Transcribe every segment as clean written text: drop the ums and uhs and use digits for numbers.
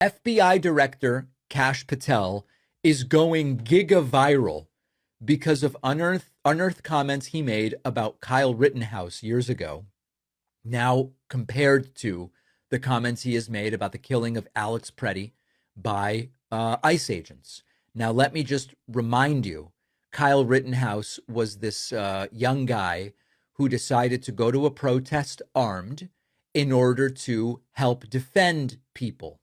FBI Director Kash Patel is going giga viral because of unearthed comments he made about Kyle Rittenhouse years ago, now compared to the comments he has made about the killing of Alex Preddy by ICE agents. Now, let me just remind you, Kyle Rittenhouse was this young guy who decided to go to a protest armed in order to help defend people.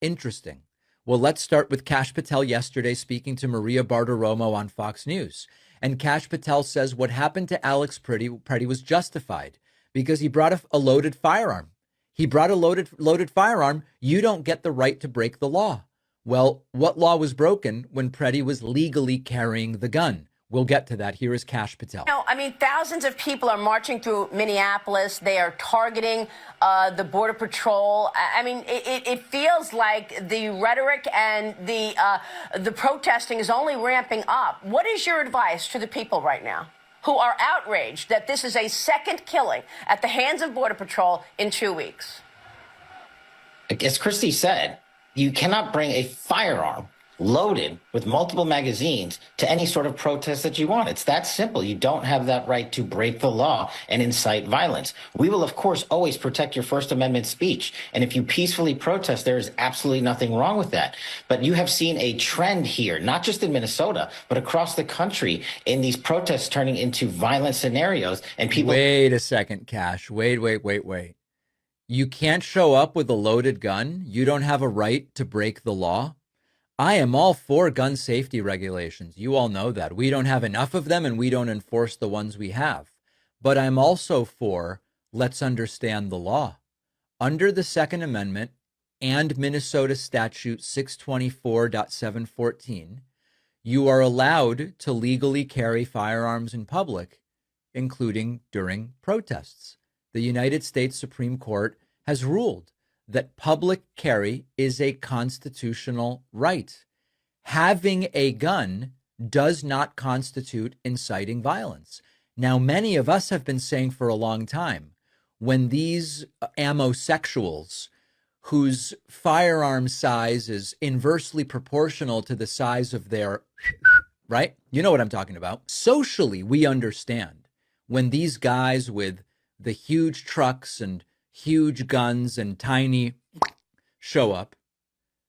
Interesting. Well, let's start with Kash Patel yesterday speaking to Maria Bartiromo on Fox News. And Kash Patel says what happened to Alex Preddy was justified because he brought a loaded firearm. He brought a loaded firearm. You don't get the right to break the law. Well, what law was broken when Preddy was legally carrying the gun? We'll get to that. Here is Kash Patel. No, I mean, thousands of people are marching through Minneapolis. They are targeting the Border Patrol. I mean, it feels like the rhetoric and the protesting is only ramping up. What is your advice to the people right now who are outraged that this is a second killing at the hands of Border Patrol in 2 weeks? As Christy said, you cannot bring a firearm loaded with multiple magazines to any sort of protest that you want. It's that simple. You don't have that right to break the law and incite violence. We will, of course, always protect your First Amendment speech. And if you peacefully protest, there is absolutely nothing wrong with that. But you have seen a trend here, not just in Minnesota, but across the country in these protests turning into violent scenarios. And people. Wait a second, Kash. Wait. You can't show up with a loaded gun. You don't have a right to break the law. I am all for gun safety regulations. You all know that. We don't have enough of them and we don't enforce the ones we have. But I'm also for let's understand the law. Under the Second Amendment and Minnesota Statute 624.714, you are allowed to legally carry firearms in public, including during protests. The United States Supreme Court has ruled that public carry is a constitutional right. Having a gun does not constitute inciting violence. Now, many of us have been saying for a long time, when these ammosexuals whose firearm size is inversely proportional to the size of their, right? You know what I'm talking about. Socially, we understand when these guys with the huge trucks and huge guns and tiny show up,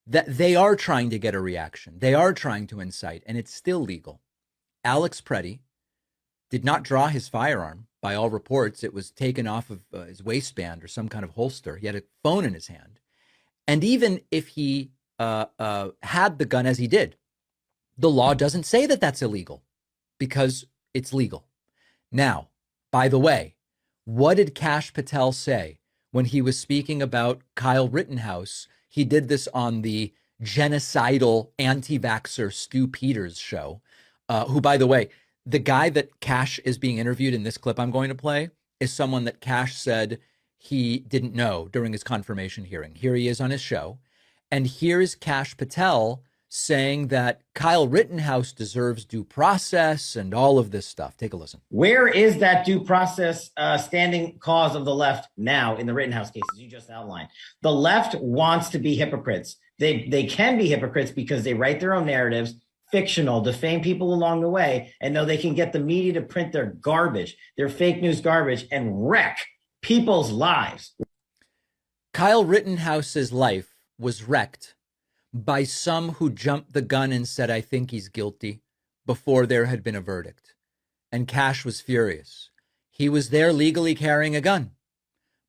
that they are trying to get a reaction. They are trying to incite, and it's still legal. Alex Preddy did not draw his firearm. By all reports, it was taken off of his waistband or some kind of holster. He had a phone in his hand. And even if he had the gun as he did, the law doesn't say that that's illegal because it's legal. Now, by the way, what did Kash Patel say when he was speaking about Kyle Rittenhouse? He did this on the genocidal anti-vaxxer Stu Peters show, who, by the way, the guy that Kash is being interviewed in this clip I'm going to play is someone that Kash said he didn't know during his confirmation hearing. Here he is on his show. And here is Kash Patel saying that Kyle Rittenhouse deserves due process and all of this stuff. Take a listen. Where is that due process standing cause of the left now in the Rittenhouse cases you just outlined? The left wants to be hypocrites. They can be hypocrites because they write their own narratives, fictional, defame people along the way, and know they can get the media to print their garbage, their fake news garbage, and wreck people's lives. Kyle Rittenhouse's life was wrecked by some who jumped the gun and said, I think he's guilty, before there had been a verdict. And Kash was furious. He was there legally carrying a gun.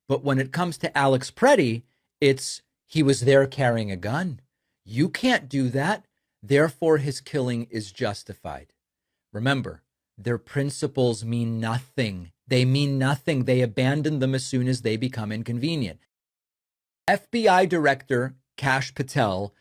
But when it comes to Alex Preddy, it's he was there carrying a gun. You can't do that. Therefore, his killing is justified. Remember, their principles mean nothing. They mean nothing. They abandon them as soon as they become inconvenient. FBI Director Kash Patel